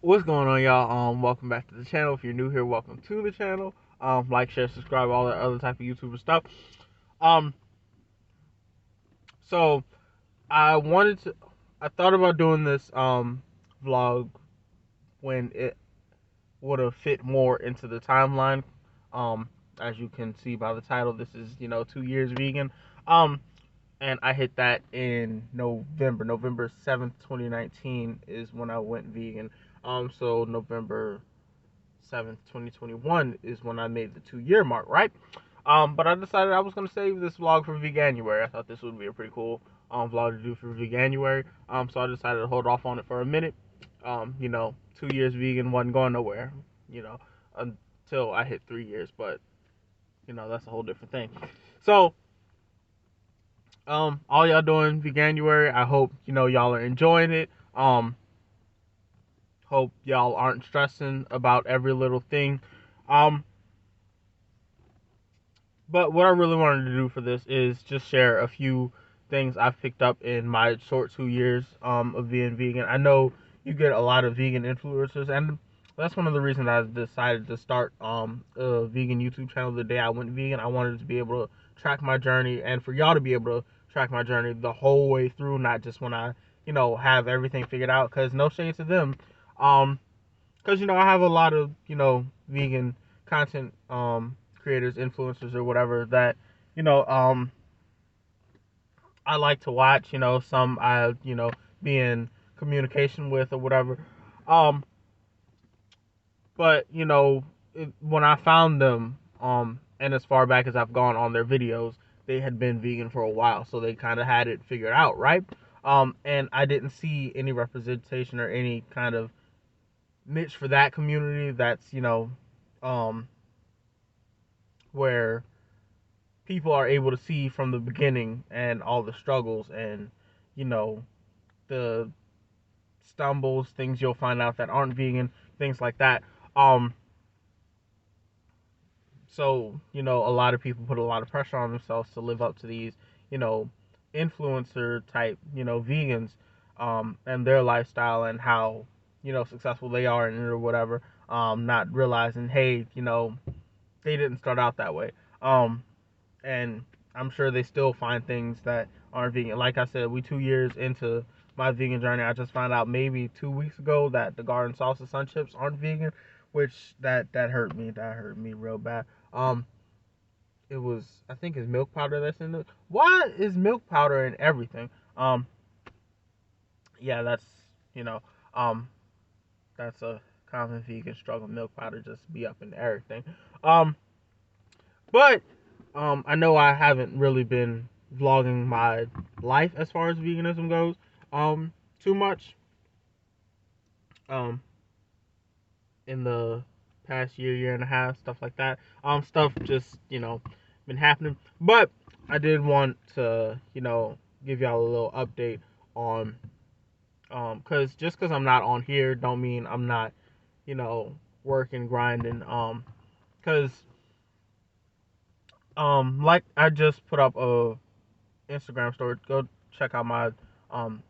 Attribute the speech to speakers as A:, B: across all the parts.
A: What's going on, y'all? Welcome back to the channel. If you're new here, welcome to the channel. Like, share, subscribe, all that other type of YouTuber stuff. Um, so I wanted to, I thought about doing this vlog when it would have fit more into the timeline. Um, as you can see by the title, this is 2 years vegan. Um, and I hit that in November 7th, 2019 is when I went vegan. So November 7th, 2021 is when I made the 2 year mark, right? But I decided I was going to save this vlog for Veganuary. I thought this would be a pretty cool vlog to do for Veganuary. So I decided to hold off on it for a minute. 2 years vegan wasn't going nowhere, you know, until I hit 3 years. But, that's a whole different thing. So, all y'all doing Veganuary, I hope, y'all are enjoying it. Hope y'all aren't stressing about every little thing. Um, But what I really wanted to do for this is just share a few things I've picked up in my short 2 years of being vegan. I know you get a lot of vegan influencers, and that's one of the reasons I decided to start a vegan YouTube channel the day I went vegan. I wanted to be able to track my journey, and for y'all to be able to track my journey the whole way through, not just when I have everything figured out. Because no shade to them, because I have a lot of vegan content creators, influencers, or whatever that you know I like to watch. Some I be in communication with or whatever. Um, but when I found them, and as far back as I've gone on their videos, they had been vegan for a while, so they kind of had it figured out, right? And I didn't see any representation or any kind of niche for that community. That's um, where people are able to see from the beginning and all the struggles and you know the stumbles, things you'll find out that aren't vegan, things like that. um so a lot of people put a lot of pressure on themselves to live up to these you know influencer type vegans, and their lifestyle and how successful they are in it or whatever, not realizing, hey, they didn't start out that way. And I'm sure they still find things that aren't vegan. Like I said, we 2 years into my vegan journey. I just found out maybe 2 weeks ago that the garden salsa sun chips aren't vegan, which that hurt me. That hurt me real bad. It was, I think it's milk powder that's in it. Why is milk powder in everything? Yeah, you know um that's a common vegan struggle. Milk powder just be up in everything. Um, but I know I haven't really been vlogging my life as far as veganism goes, too much, um, in the past year and a half, stuff like that. Stuff just, been happening. But I did want to, give y'all a little update on, cause just cause I'm not on here don't mean I'm not, you know, working, grinding, cause, like I just put up a Instagram story. Go check out my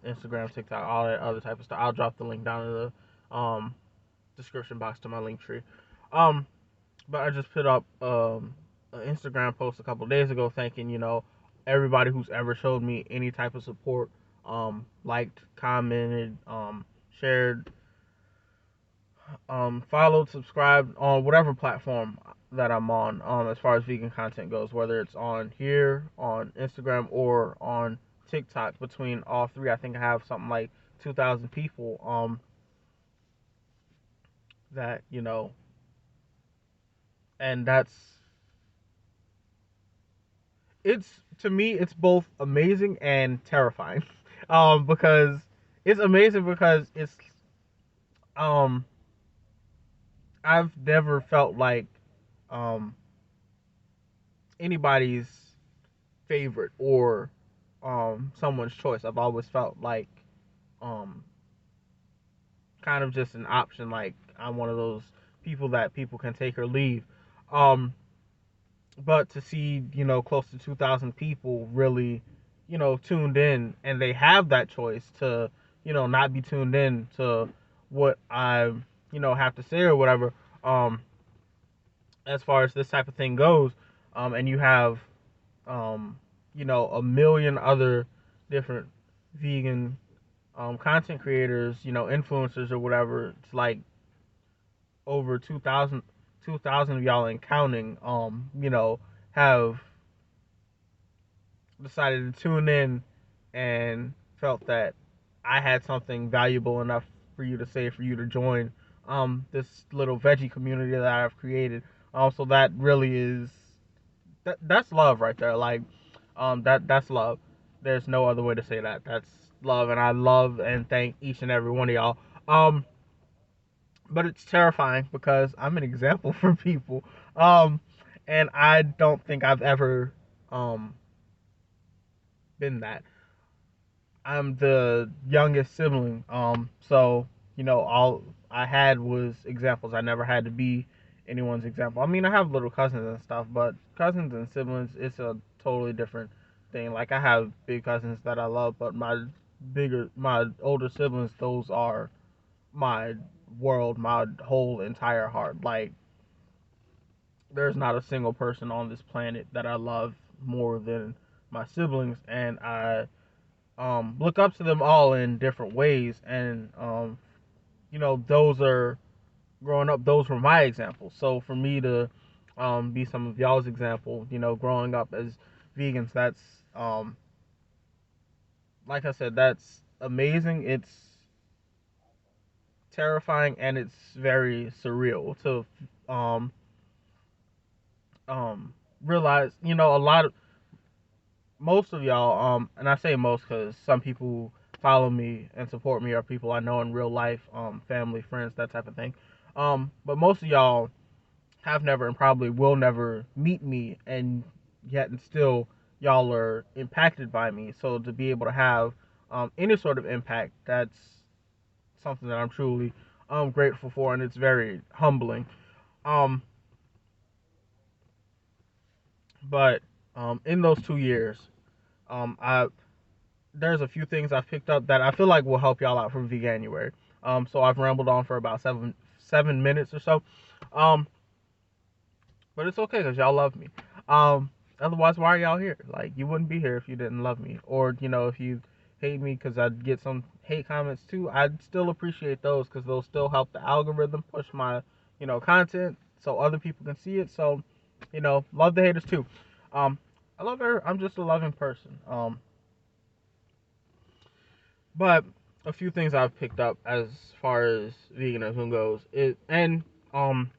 A: Instagram, TikTok, all that other type of stuff. I'll drop the link down in the description box to my link tree. Um, but I just put up an Instagram post a couple days ago, thanking everybody who's ever showed me any type of support, liked, commented, shared, followed, subscribed on whatever platform that I'm on, as far as vegan content goes, whether it's on here, on Instagram, or on TikTok. Between all three, I think I have something like 2,000 people, that, and it's, to me, it's both amazing and terrifying. Because it's amazing because um, I've never felt like, um, anybody's favorite or someone's choice. I've always felt like, um kind of just an option, like I'm one of those people that people can take or leave. Um but to see, close to 2,000 people really, tuned in, and they have that choice to, not be tuned in to what I have to say or whatever. Um, as far as this type of thing goes, and you have um, a million other different vegan content creators, influencers or whatever. It's like over 2,000 of y'all and counting, have decided to tune in and felt that I had something valuable enough for you to say, for you to join this little veggie community that I've created. So that really is that's love right there. Like that's love. There's no other way to say that. That's love, and I love and thank each and every one of y'all. Um, but it's terrifying because I'm an example for people. Um, and I don't think I've ever um been that. I'm the youngest sibling. So all I had was examples. I never had to be anyone's example. I mean, I have little cousins and stuff, but cousins and siblings, it's a totally different thing. Like I have big cousins that I love, but my older siblings, those are my world, my whole entire heart. Like there's not a single person on this planet that I love more than my siblings, and I look up to them all in different ways, and those are growing up. Those were my examples. So for me to be some of y'all's example, growing up as vegans, that's like I said, that's amazing. It's terrifying and it's very surreal to um realize, a lot of most of y'all, and I say most because some people follow me and support me are people I know in real life, family, friends, that type of thing. But most of y'all have never and probably will never meet me, and yet and still y'all are impacted by me. So to be able to have any sort of impact, that's something that I'm truly grateful for, and it's very humbling. Um, but in those 2 years, I there's a few things I've picked up that I feel like will help y'all out for Veganuary. So I've rambled on for about seven minutes or so. Um, but it's okay because y'all love me. Um, otherwise, why are y'all here? Like you wouldn't be here if you didn't love me, or if you hate me because I'd get some hate comments too. I'd still appreciate those because they'll still help the algorithm push my content so other people can see it. So love the haters too. Um, I love her. I'm just a loving person. But a few things I've picked up as far as veganism goes, um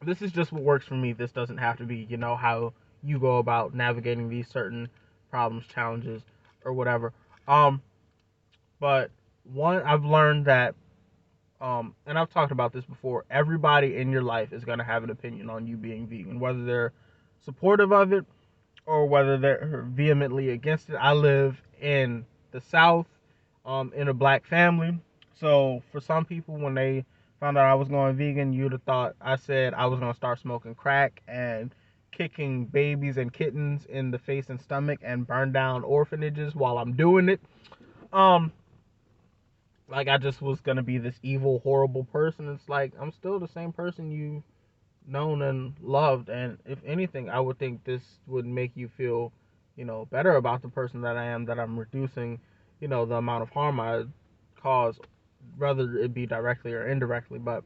A: this is just what works for me. This doesn't have to be, how you go about navigating these certain problems, challenges, or whatever. Um, but one I've learned that and I've talked about this before, everybody in your life is gonna have an opinion on you being vegan, whether they're supportive of it or whether they're vehemently against it. I live in the South, in a black family. So for some people, when they found out I was going vegan, you'd have thought I said I was gonna start smoking crack and kicking babies and kittens in the face and stomach and burn down orphanages while I'm doing it. Um, like I just was gonna be this evil, horrible person. It's like I'm still the same person you known and loved, and if anything I would think this would make you feel better about the person that I am, that I'm reducing the amount of harm I cause, whether it be directly or indirectly. But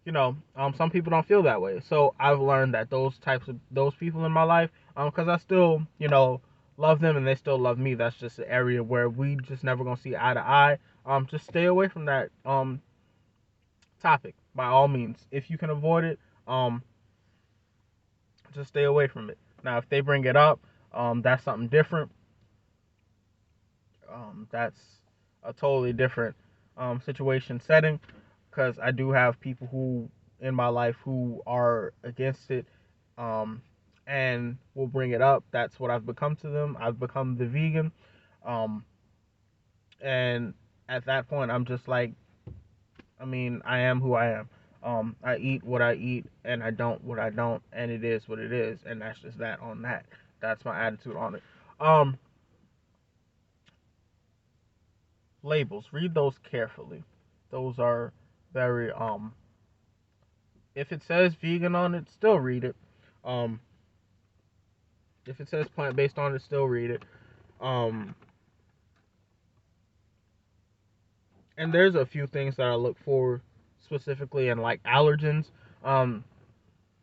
A: some people don't feel that way, so I've learned that those people in my life, because I still love them and they still love me, that's just an area where we just never gonna see eye to eye. Just stay away from that topic by all means if you can avoid it. Just stay away from it. Now, if they bring it up, that's something different. That's a totally different situation setting, because I do have people who in my life who are against it, um, and will bring it up. That's what I've become to them. I've become the vegan, um, and at that point, I'm just like, I mean, I am who I am. I eat what I eat, and I don't what I don't, and it is what it is, and that's just that on that. That's my attitude on it. Um, labels. Read those carefully. Those are very if it says vegan on it, still read it. Um, if it says plant based on it, still read it. Um, and there's a few things that I look for specifically, and like allergens. Um,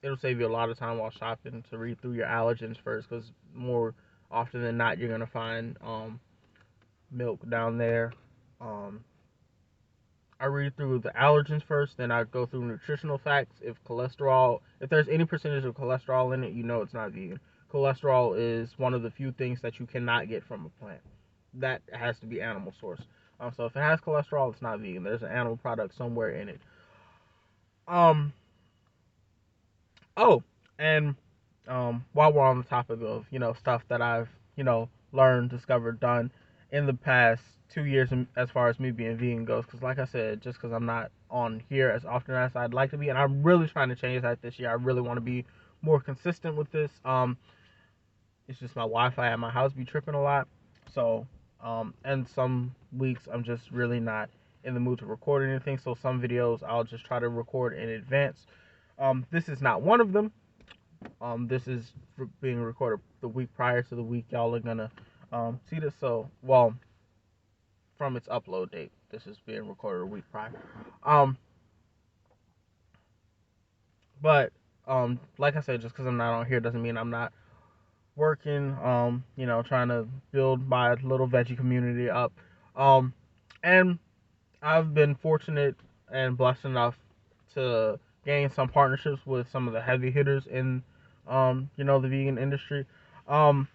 A: it'll save you a lot of time while shopping to read through your allergens first, because more often than not, you're gonna find milk down there. Um, I read through the allergens first, then I go through nutritional facts. If there's any percentage of cholesterol in it, you know it's not vegan. Cholesterol is one of the few things that you cannot get from a plant. That has to be animal source. So if it has cholesterol, it's not vegan. There's an animal product somewhere in it. Um. Oh, and while we're on the topic of stuff that I've learned, discovered, done in the past 2 years, as far as me being vegan goes, because like I said, just because I'm not on here as often as I'd like to be, and I'm really trying to change that this year. I really want to be more consistent with this. It's just my Wi-Fi at my house be tripping a lot, so and some weeks I'm just really not in the mood to record anything. So some videos I'll just try to record in advance. This is not one of them. This is being recorded the week prior to the week y'all are gonna see this. So, well, from its upload date, this is being recorded a week prior. Um, but like I said, just because I'm not on here doesn't mean I'm not working. Trying to build my little veggie community up. And I've been fortunate and blessed enough to gain some partnerships with some of the heavy hitters in the vegan industry. Um,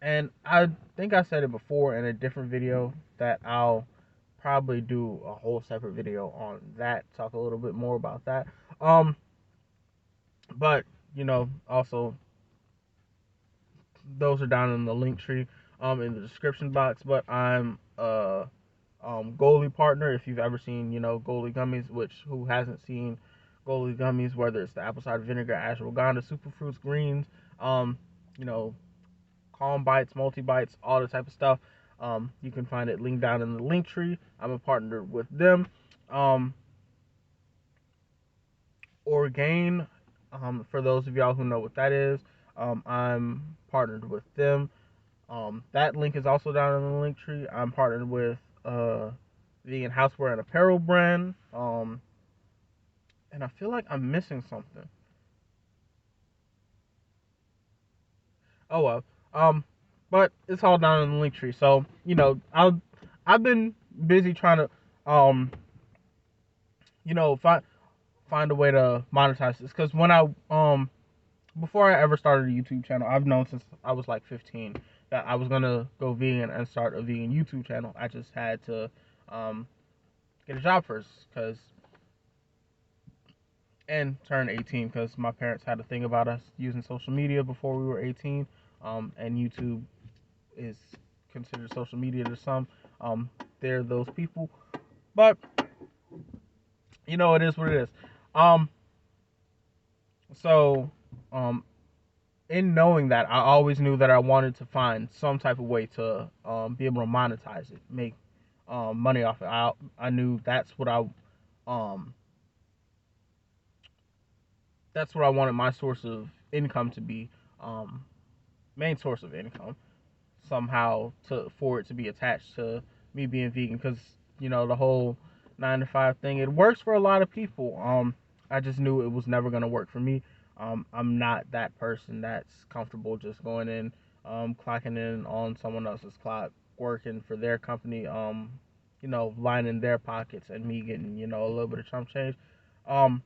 A: and I think I said it before in a different video that I'll probably do a whole separate video on that, talk a little bit more about that. But also those are down in the link tree, in the description box. But I'm Goalie partner. If you've ever seen, Goalie gummies, which who hasn't seen Goalie gummies, whether it's the apple cider vinegar, ashwagandha, superfruits, greens, you know, calm bites, multi bites, all the type of stuff. You can find it linked down in the link tree. I'm a partner with them. Um, Orgain, for those of y'all who know what that is, I'm partnered with them. That link is also down in the link tree. I'm partnered with vegan houseware and apparel brand. And I feel like I'm missing something. Oh well. But it's all down in the link tree. So I've been busy trying to find a way to monetize this, because when I before I ever started a YouTube channel, I've known since I was like 15 that I was gonna go vegan and start a vegan YouTube channel. I just had to get a job first, and turn 18, because my parents had a thing about us using social media before we were 18. And YouTube is considered social media to some. They're those people, but it is what it is. Um, so in knowing that, I always knew that I wanted to find some type of way to be able to monetize it, make money off it. I knew um that's what I wanted my source of income to be, main source of income, somehow, for it to be attached to me being vegan, because the whole 9 to 5 thing, it works for a lot of people. I just knew it was never gonna work for me. I'm not that person that's comfortable just going in, clocking in on someone else's clock, working for their company, lining their pockets, and me getting a little bit of chump change. Um,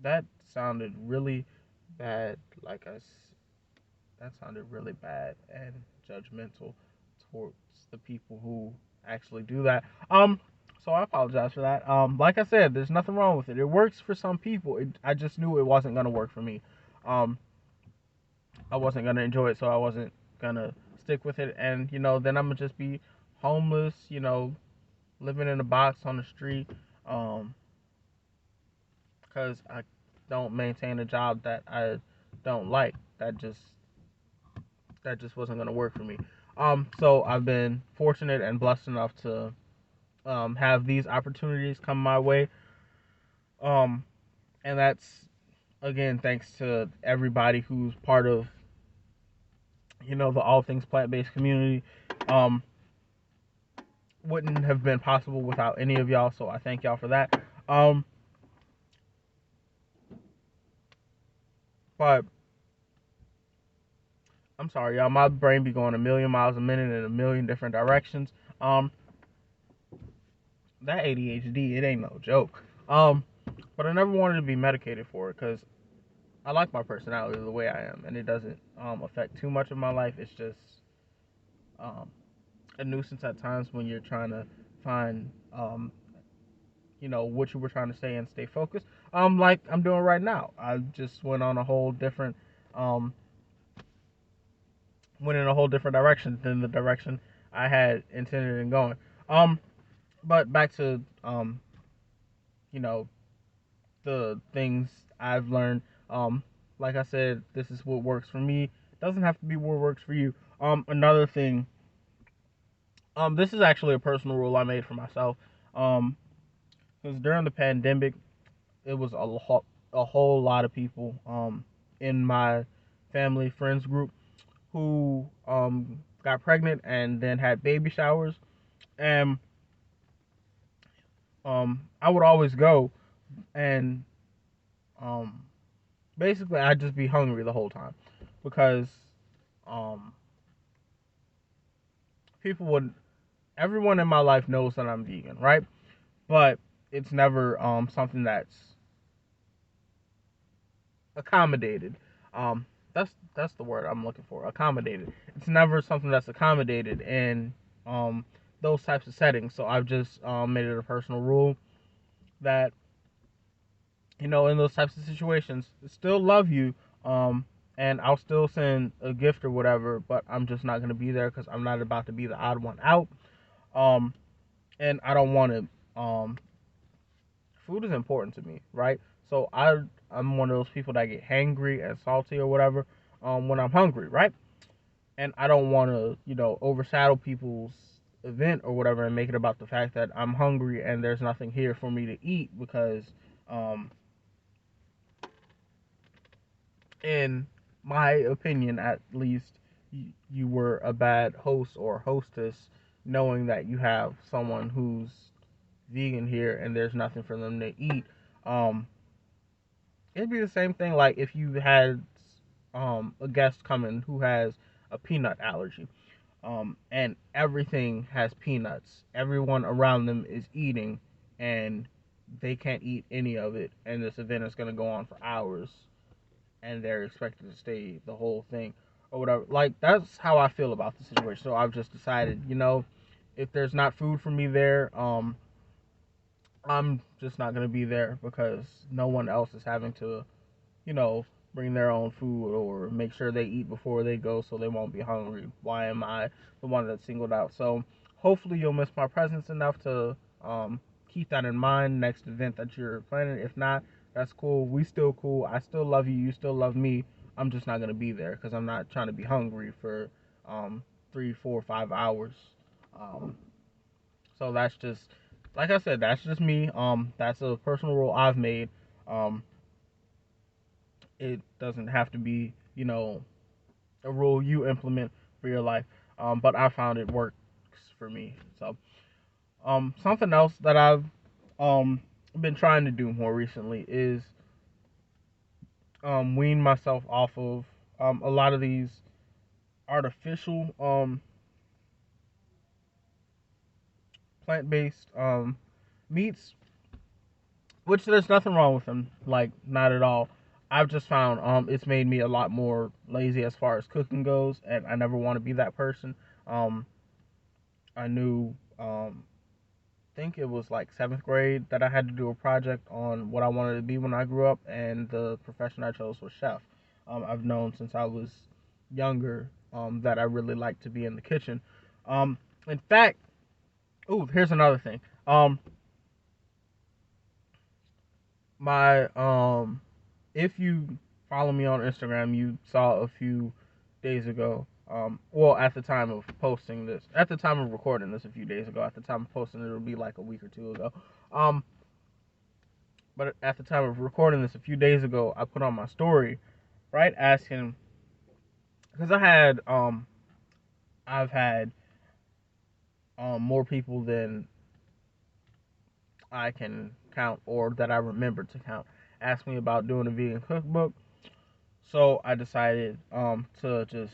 A: that sounded really bad. That sounded really bad and judgmental towards the people who actually do that. So I apologize for that. Like I said, there's nothing wrong with it. It works for some people. I just knew it wasn't gonna work for me. Um, I wasn't gonna enjoy it, so I wasn't gonna stick with it. And then I'm gonna just be homeless. Living in a box on the street. Because I don't maintain a job that I don't like. That just wasn't gonna work for me. So I've been fortunate and blessed enough to have these opportunities come my way. Um, and that's again thanks to everybody who's part of the all things plant based community. Um, wouldn't have been possible without any of y'all, so I thank y'all for that. Um, but I'm sorry, y'all. My brain be going a million miles a minute in a million different directions. Um, that ADHD, it ain't no joke. But I never wanted to be medicated for it because I like my personality the way I am, and it doesn't affect too much of my life. It's just um, a nuisance at times when you're trying to find what you were trying to say and stay focused. Like I'm doing right now. I just um went in a whole different direction than the direction I had intended in going. Um, but back to you know, the things I've learned. Like I said, this is what works for me. Doesn't have to be what works for you. Another thing. This is actually a personal rule I made for myself. Um, because during the pandemic, it was a whole lot of people in my family friends group who got pregnant and then had baby showers, and I would always go, and um basically I'd just be hungry the whole time because um people would everyone in my life knows that I'm vegan, right? But it's never something that's accommodated. Um, that's the word I'm looking for. Accommodated. It's never something that's accommodated in um those types of settings. So I've just made it a personal rule that in those types of situations, still love you. Um, and I'll still send a gift or whatever, but I'm just not gonna be there because I'm not about to be the odd one out. Um, and I don't want to. Food is important to me, right? So I'm one of those people that get hangry and salty or whatever when I'm hungry, right? And I don't want to overshadow people's event or whatever and make it about the fact that I'm hungry and there's nothing here for me to eat because um, in my opinion at least you were a bad host or hostess knowing that you have someone who's vegan here and there's nothing for them to eat. um it'd be the same thing like if you had a guest come in who has a peanut allergy, and everything has peanuts. Everyone around them is eating, and they can't eat any of it, and this event is going to go on for hours, and they're expected to stay the whole thing or whatever. Like that's how I feel about the situation. So I've just decided, if there's not food for me there, I'm just not going to be there because no one else is having to you know, bring their own food or make sure they eat before they go so they won't be hungry. Why am I the one that's singled out? So hopefully you'll miss my presence enough to keep that in mind next event that you're planning. If not, that's cool. We still cool. I still love you. You still love me. I'm just not gonna be there because I'm not trying to be hungry for 3, 4, 5 hours. Um, so that's just like I said. That's just me. That's a personal rule I've made. Um, it doesn't have to be, a rule you implement for your life. But I found it works for me. So, something else that I've been trying to do more recently is wean myself off of a lot of these artificial plant-based meats, which there's nothing wrong with them, like not at all. I've just found it's made me a lot more lazy as far as cooking goes, and I never want to be that person. Um, I knew think it was like seventh grade that I had to do a project on what I wanted to be when I grew up, and the profession I chose was chef. I've known since I was younger that I really like to be in the kitchen. In fact, ooh, here's another thing. My if you follow me on Instagram, you saw a few days ago. Well, at the time of posting this, at the time of recording this a few days ago, at the time of posting it, it'll be like a week or two ago. Um, but at the time of recording this a few days ago, I put on my story, right, asking, because I've had more people than I can count or that I remember to count ask me about doing a vegan cookbook. So I decided to just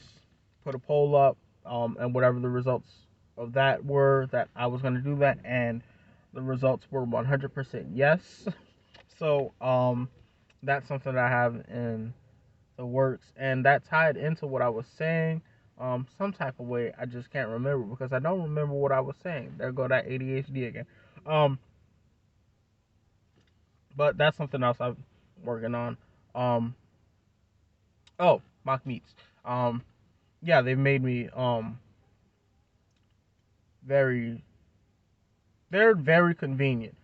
A: put a poll up, and whatever the results of that were, that I was going to do that, and the results were 100% yes. So that's something that I have in the works, and that tied into what I was saying. Some type of way, I just can't remember because I don't remember what I was saying. There go that ADHD again. Um, but that's something else I'm working on. Um, oh, mock meats. Um, yeah, they've made me very they're very convenient.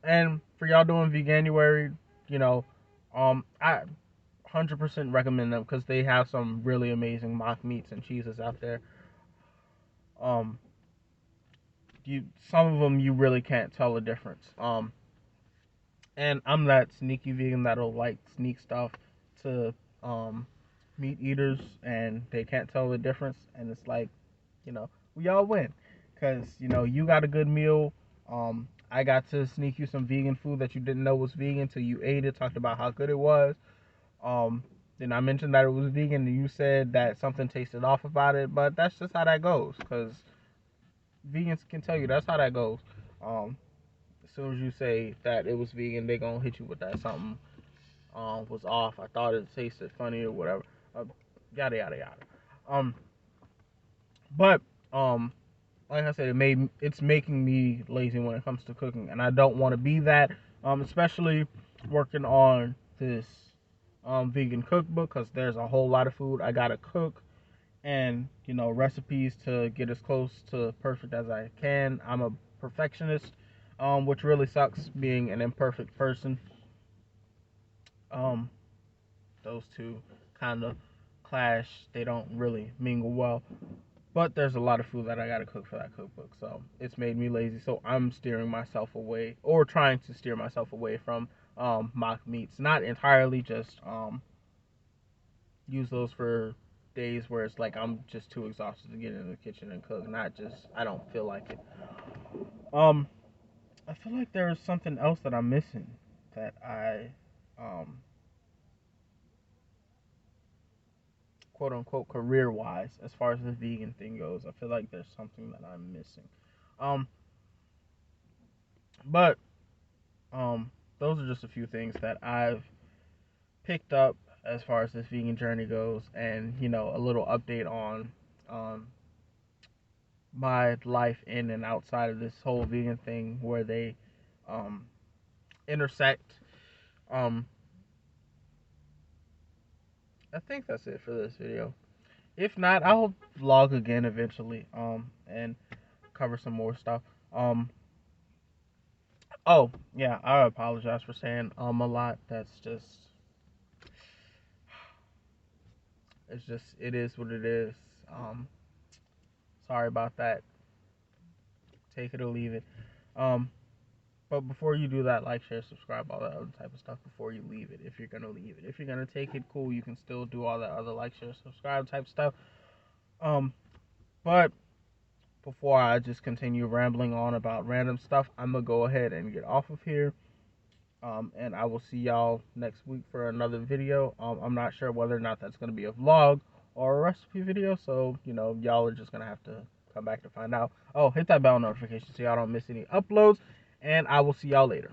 A: And for y'all doing Veganuary, you know, I 100% recommend them because they have some really amazing mock meats and cheeses out there. Um, you some of them you really can't tell the difference. And I'm that sneaky vegan that'll like sneak stuff to meat eaters, and they can't tell the difference, and it's like, we all win because you got a good meal. I got to sneak you some vegan food that you didn't know was vegan till you ate it, talked about how good it was. um then I mentioned that it was vegan, and you said that something tasted off about it, but that's just how that goes, because vegans can tell you that's how that goes. As soon as you say that it was vegan, they gonna hit you with that something was off. I thought it tasted funny or whatever. Uh, Yada yada yada. Um, but like I said, it's making me lazy when it comes to cooking, and I don't want to be that. Especially working on this vegan cookbook, because there's a whole lot of food I gotta cook, and recipes to get as close to perfect as I can. I'm a perfectionist, which really sucks being an imperfect person. Um, those two kind of clash. They don't really mingle well. But there's a lot of food that I gotta cook for that cookbook, so it's made me lazy. So I'm steering myself away, or trying to steer myself away from mock meats. Not entirely, just use those for days where it's like I'm just too exhausted to get in the kitchen and cook. Not just I don't feel like it. Um, I feel like there's something else that I'm missing that I um quote unquote career wise, as far as the vegan thing goes. I feel like there's something that I'm missing. Um, but those are just a few things that I've picked up as far as this vegan journey goes, and a little update on um my life in and outside of this whole vegan thing, where they um intersect. Um, I think that's it for this video. If not, I'll vlog again eventually. And cover some more stuff. Oh yeah, I apologize for saying a lot. That's just, it is what it is. Um, Sorry about that. Take it or leave it. Um, but before you do that, like, share, subscribe, all that other type of stuff before you leave it. If you're gonna leave it, if you're gonna take it, cool. You can still do all that other like, share, subscribe type stuff. Um, but before I just continue rambling on about random stuff, I'm gonna go ahead and get off of here. And I will see y'all next week for another video. I'm not sure whether or not that's going to be a vlog or a recipe video, so y'all are just going to have to come back to find out. Oh, hit that bell notification so y'all don't miss any uploads, and I will see y'all later.